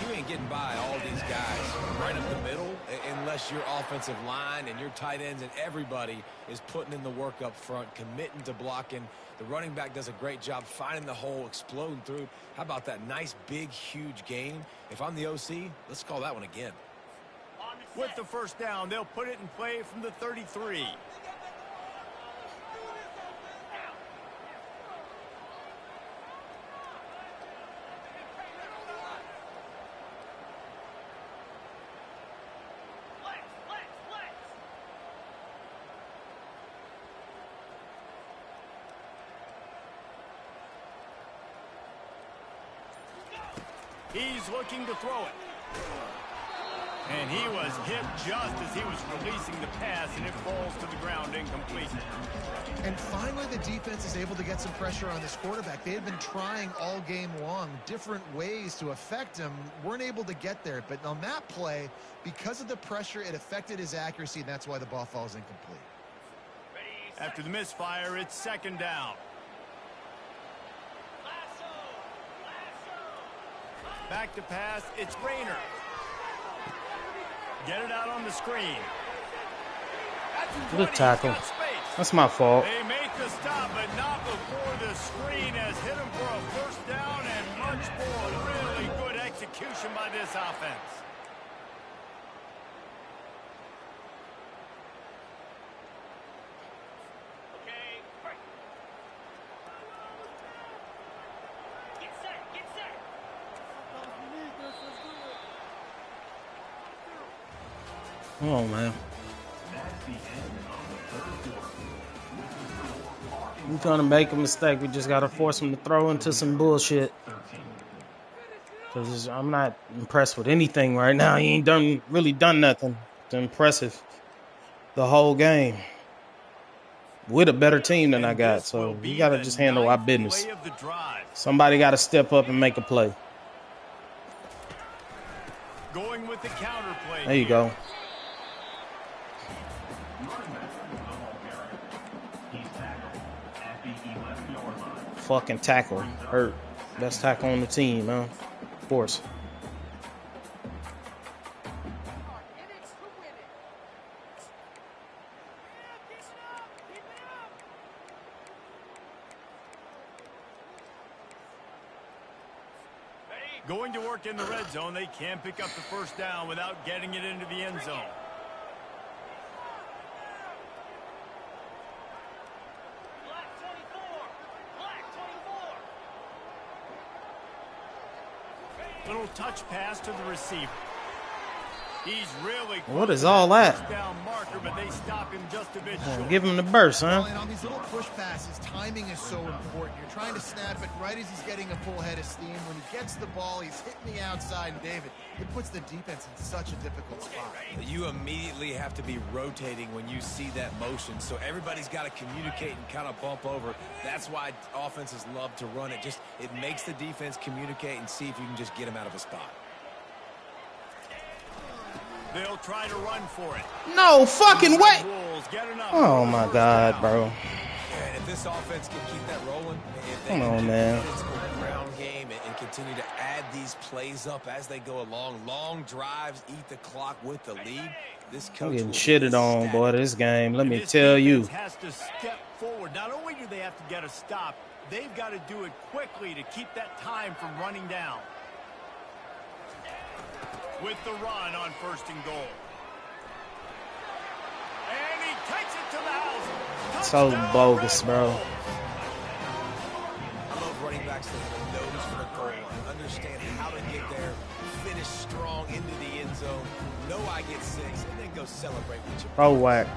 You ain't getting by all these guys right up the middle unless your offensive line and your tight ends and everybody is putting in the work up front, committing to blocking. The running back does a great job finding the hole, exploding through. How about that nice, big, huge gain? If I'm the OC, let's call that one again. With the 1st down, they'll put it in play from the 33. He's looking to throw it. And he was hit just as he was releasing the pass, and it falls to the ground incomplete. And finally, the defense is able to get some pressure on this quarterback. They had been trying all game long different ways to affect him. Weren't able to get there. But on that play, because of the pressure, it affected his accuracy, and that's why the ball falls incomplete. After the misfire, it's 2nd down. Back to pass, it's Rayner. Get it out on the screen. Good tackle. That's my fault. They make the stop, but not before the screen has hit him for a 1st down and much more. Really good execution by this offense. Come on, man. We're trying to make a mistake. We just got to force him to throw into some bullshit. Because I'm not impressed with anything right now. He ain't really done nothing. It's impressive the whole game. with a better team than I got. So we got to just handle our business. Somebody got to step up and make a play. Going with the counter play. There you go. Fucking tackle. Hurt. Best tackle on the team, man. Of course. Going to work in the red zone. They can't pick up the first down without getting it into the end zone. Little touch pass to the receiver. He's really what is all that? down marker, but they stop him just a bit short. Give him the burst, huh? Well, and on these little push passes, timing is so important. You're trying to snap it right as he's getting a full head of steam. When he gets the ball, he's hitting the outside, and David, it puts the defense in such a difficult spot. You immediately have to be rotating when you see that motion, so everybody's got to communicate and kind of bump over. That's why offenses love to run it. It makes the defense communicate and see if you can just get him out of a spot. They'll try to run for it. No fucking way. Oh my God, bro. And if this offense can keep that rolling, if they Come on, can man. physical ground game and continue to add these plays up as they go along, long drives, eat the clock with the lead. This coach I'm getting will shitted be on, ecstatic. boy, this game. Let me This tell you. defense has to step forward. Not only do they have to get a stop, they've got to do it quickly to keep that time from running down. With the run on 1st and goal. And he takes it to the house. So Touchdown, bogus, Red bro. Bull. I love running backs that have a nose for the goal and understand how to get there, finish strong into the end zone, know I get 6, and then go celebrate with your Pro whack.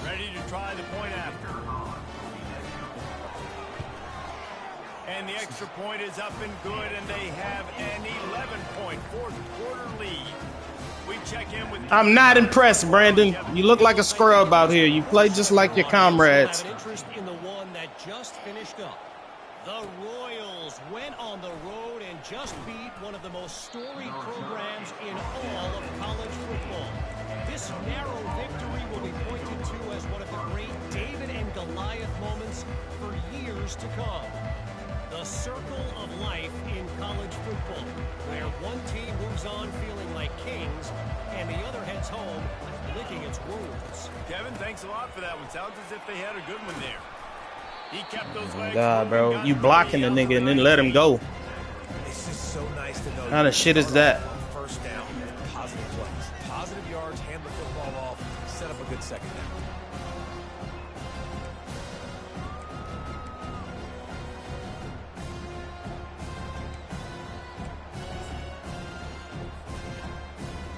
Ready to try the point after. And the extra point is up and good, and they have an 11-point fourth-quarter lead. We check in with... I'm not impressed, Brandon. You look like a scrub out here. You play just like your comrades. Have an interest in the one that just finished up. The Royals went on the road and just beat one of the most storied programs in all of college football. This narrow victory will be pointed to as one of the great David and Goliath moments for years to come. The circle of life in college football, where one team moves on feeling like kings and the other heads home licking its wounds. Kevin, thanks a lot for that one. Sounds as if they had a good one there. He kept those legs God, moving, bro. got You to blocking the nigga and then let him go. It's just so nice to know. How the shit is that? First down, positive plays, positive yards, hand the football off, set up a good second down.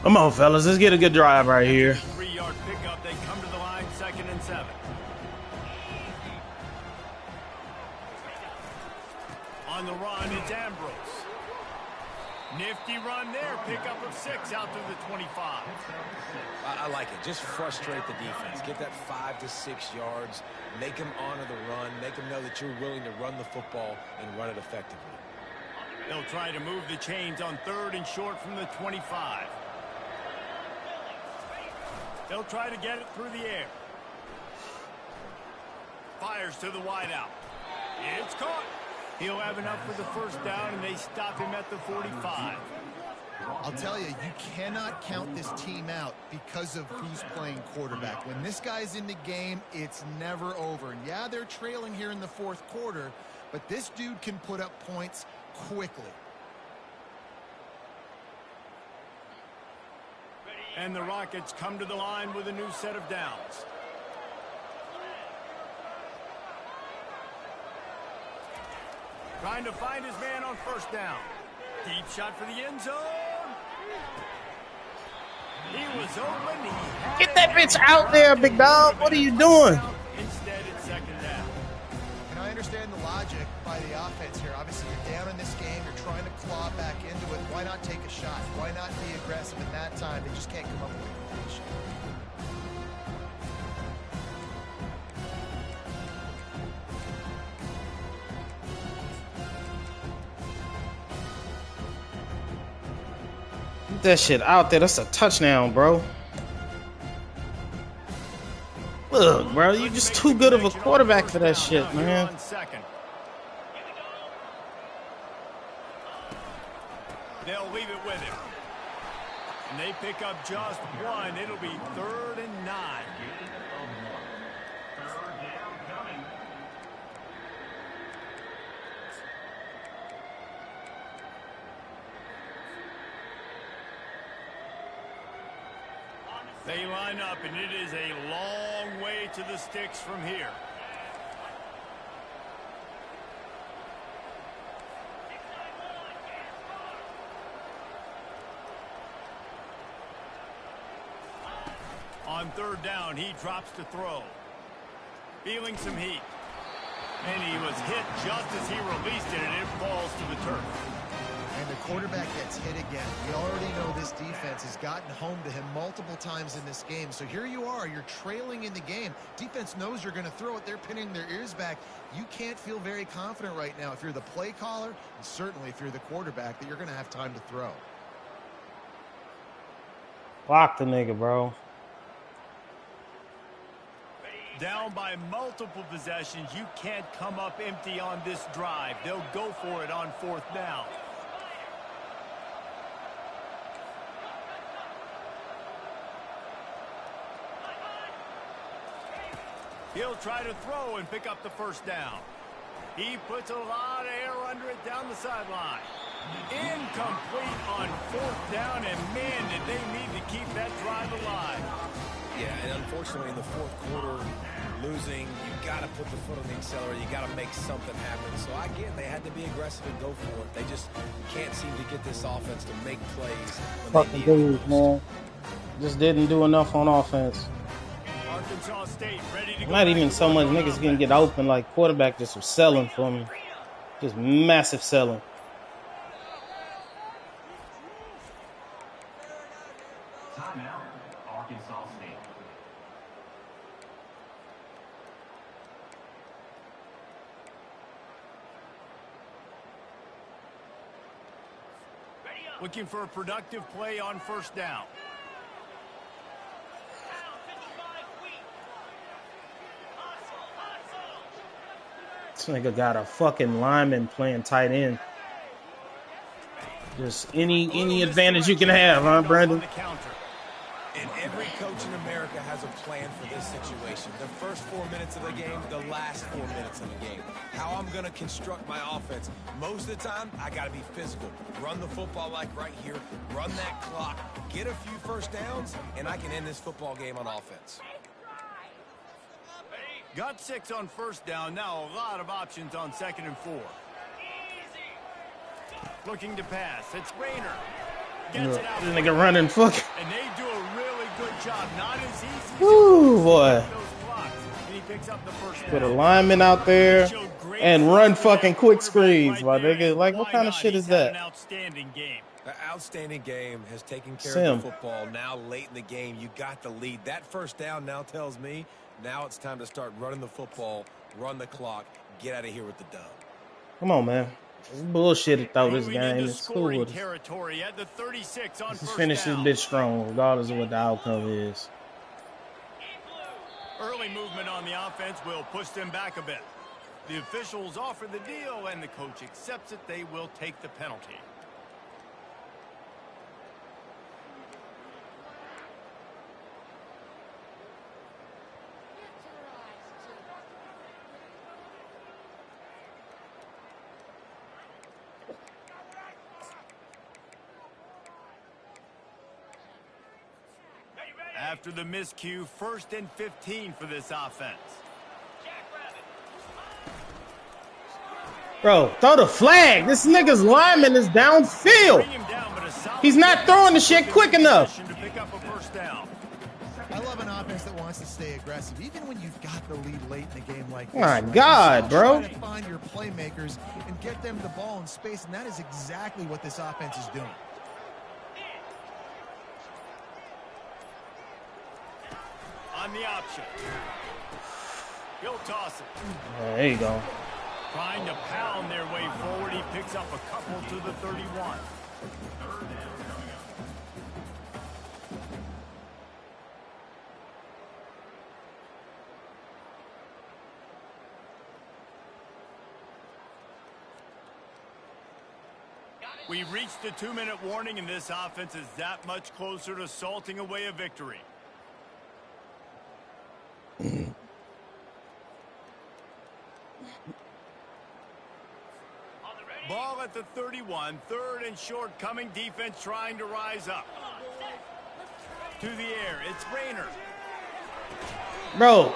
Come on, fellas. Let's get a good drive right here. 3-yard pickup. They come to the line, 2nd and 7. On the run, it's Ambrose. Nifty run there. Pickup of 6 out to the 25. I like it. Just frustrate the defense. Get that 5 to 6 yards. Make them honor the run. Make them know that you're willing to run the football and run it effectively. They'll try to move the chains on 3rd and short from the 25. They'll try to get it through the air. Fires to the wideout. It's caught. He'll have enough for the first down, and they stop him at the 45. I'll tell you, you cannot count this team out because of who's playing quarterback. When this guy's in the game, it's never over. And yeah, they're trailing here in the 4th quarter, but this dude can put up points quickly. And the Rockets come to the line with a new set of downs. Trying to find his man on 1st down. Deep shot for the end zone. He was open. Get that bitch out there, big dog. What are you doing? Instead, it's 2nd down. And I understand the logic by the offense here. Obviously, you're down in this game. You're trying to claw back into it. Why not take a shot? Why not be aggressive in that time time. They just can't come up with a completion. Get that shit out there. That's a touchdown, bro. Look, bro, you're just too good of a quarterback for that shit, man. They'll leave it with him. And they pick up just one. It'll be 3rd and 9. They line up, and it is a long way to the sticks from here. On 3rd down, he drops to throw. Feeling some heat. And he was hit just as he released it, and it falls to the turf. And the quarterback gets hit again. We already know this defense has gotten home to him multiple times in this game. So here you are, you're trailing in the game. Defense knows you're going to throw it. They're pinning their ears back. You can't feel very confident right now if you're the play caller, and certainly if you're the quarterback, that you're going to have time to throw. Lock the nigga, bro. Down by multiple possessions, you can't come up empty on this drive. They'll go for it on 4th down. He'll try to throw and pick up the 1st down. He puts a lot of air under it down the sideline. Incomplete on 4th down, and man, did they need to keep that drive alive. Yeah, and unfortunately in the 4th quarter, losing, you got to put the foot on the accelerator. You got to make something happen. So I get they had to be aggressive and go for it. They just can't seem to get this offense to make plays. Fucking dudes, man. Just didn't do enough on offense. Arkansas State ready to go. Not even so much niggas can get open. Like, quarterback just was selling for me. Just massive selling. Timeout, Arkansas State. Looking for a productive play on 1st down. This nigga got a fucking lineman playing tight end. Just any advantage you can have, huh, Brandon? And every coach in America has a plan for this situation. The first 4 minutes of the game, the last 4 minutes of the game. How I'm going to construct my offense. Most of the time, I got to be physical. Run the football like right here. Run that clock. Get a few 1st downs, and I can end this football game on offense. Got 6 on 1st down. Now a lot of options on 2nd and 4. Looking to pass. It's Rayner. Gets it out. This nigga running fucking. And they do a really good job. Not as easy. Woo, boy. Those blocks. And he picks up the 1st down. Put a lineman out there and run fucking quick screens, my nigga. Like, what kind of shit is that? An outstanding game. The outstanding game has taken care of the football. Now late in the game, you got the lead. That 1st down now tells me now it's time to start running the football, run the clock, get out of here with the dub. Come on, man. It's bullshit though this game. It's cool. Let's just finish this bitch strong, regardless of what the outcome is. Early movement on the offense will push them back a bit. The officials offer the deal, and the coach accepts it. They will take the penalty. After the miscue, 1st and 15 for this offense. Bro, throw the flag. This nigga's lineman is downfield. He's not throwing the shit quick enough. I love an offense that wants to stay aggressive, even when you've got the lead late in the game like this. My God, bro. Try to find your playmakers and get them the ball in space, and that is exactly what this offense is doing. the option. He'll toss it. There you go. Trying to pound their way forward. He picks up a couple to the 31. We've reached the 2-minute warning, and this offense is that much closer to salting away a victory. Ball at the 31, third and short, coming defense trying to rise up. To the air, it's Rayner. Bro,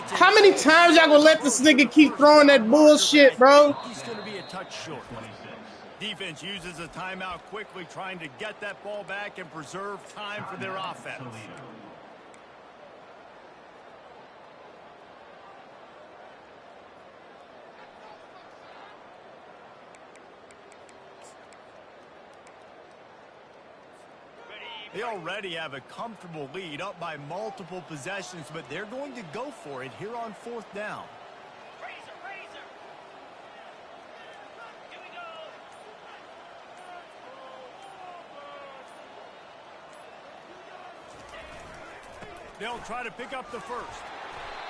how many times y'all gonna let this nigga keep throwing that bullshit, bro? He's going to be a touch short. Defense uses a timeout quickly, trying to get that ball back and preserve time for their offense. They already have a comfortable lead, up by multiple possessions, but they're going to go for it here on 4th down. They'll try to pick up the first.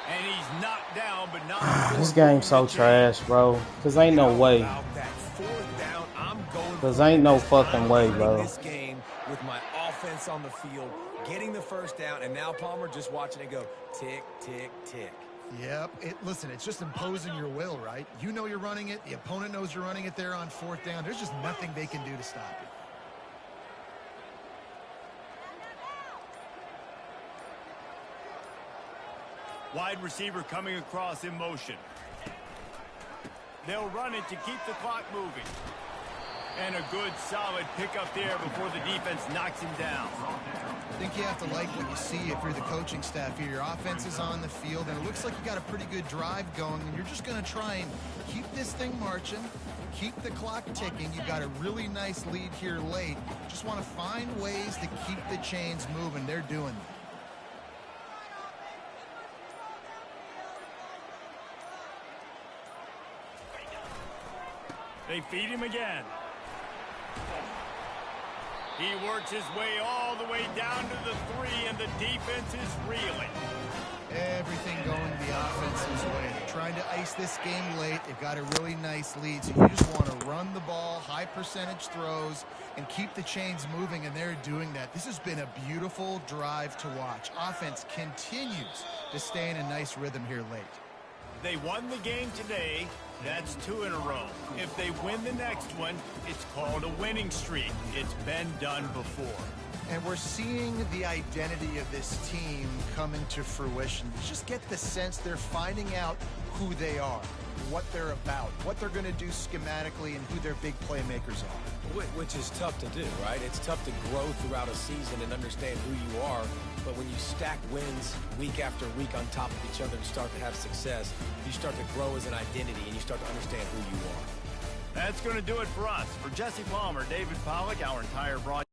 And he's knocked down, but not. This game's so trash, bro. Cause ain't no way. Cause ain't no fucking way, bro. This game with my offense on the field, getting the first down, and now Palmer just watching it go tick, tick, tick. Yep. Listen, it's just imposing your will, right? You know you're running it. The opponent knows you're running it there on 4th down. There's just nothing they can do to stop it. Wide receiver coming across in motion. They'll run it to keep the clock moving. And a good, solid pickup there before the defense knocks him down. I think you have to like what you see if you're the coaching staff here. Your offense is on the field, and it looks like you got a pretty good drive going, and you're just going to try and keep this thing marching, keep the clock ticking. You've got a really nice lead here late. Just want to find ways to keep the chains moving. They're doing that. They feed him again. He works his way all the way down to the 3, and the defense is reeling. Everything going the offense's way. They're trying to ice this game late. They've got a really nice lead, so you just want to run the ball, high percentage throws, and keep the chains moving, and they're doing that. This has been a beautiful drive to watch. Offense continues to stay in a nice rhythm here late. They won the game today. That's 2 in a row. If they win the next one, it's called a winning streak. It's been done before. And we're seeing the identity of this team coming to fruition. You just get the sense they're finding out who they are, what they're about, what they're going to do schematically, and who their big playmakers are. Which is tough to do, right? It's tough to grow throughout a season and understand who you are. But when you stack wins week after week on top of each other and start to have success, you start to grow as an identity and you start to understand who you are. That's going to do it for us. For Jesse Palmer, David Pollack, our entire broadcast.